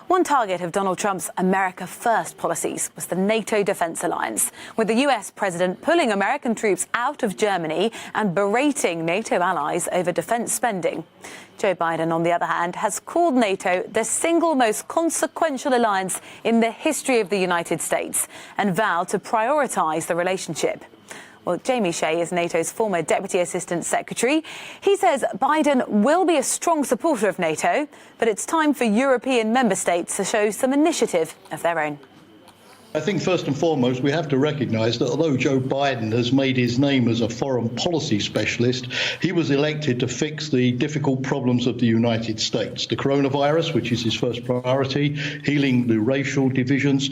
One target of Donald Trump's America First policies was the NATO defense alliance, with the US president pulling American troops out of Germany and berating NATO allies over defense spending. Joe Biden, on the other hand, has called NATO the single most consequential alliance in the history of the United States and vowed to prioritize the relationship. Well, Jamie Shea is NATO's former Deputy Assistant Secretary. He says Biden will be a strong supporter of NATO, but it's time for European member states to show some initiative of their own. I think first and foremost we have to recognise that although Joe Biden has made his name as a foreign policy specialist, he was elected to fix the difficult problems of the United States. The coronavirus, which is his first priority, healing the racial divisions,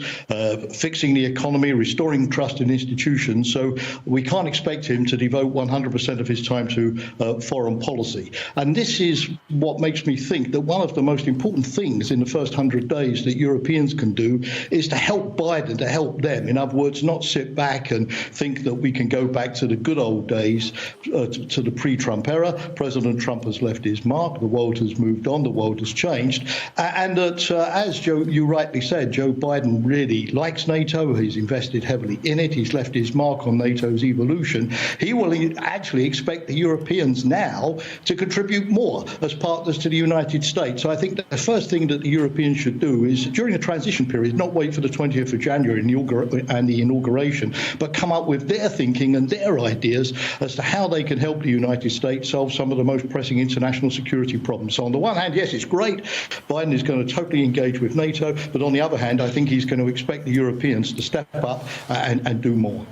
fixing the economy, restoring trust in institutions. So we can't expect him to devote 100% of his time to foreign policy. And this is what makes me think that one of the most important things in the first 100 days that Europeans can do is to help Biden, to help them. In other words, not sit back and think that we can go back to the good old days, to the pre-Trump era. President Trump has left his mark. The world has moved on. The world has changed. And that, as you rightly said, Joe Biden really likes NATO. He's invested heavily in it. He's left his mark on NATO's evolution. He will actually expect the Europeans now to contribute more as partners to the United States. So I think that the first thing that the Europeans should do is, during a transition period, not wait for the 20th of January and the inauguration, but come up with their thinking and their ideas as to how they can help the United States solve some of the most pressing international security problems. So on the one hand, yes, it's great. Biden is going to totally engage with NATO. But on the other hand, I think he's going to expect the Europeans to step up and do more.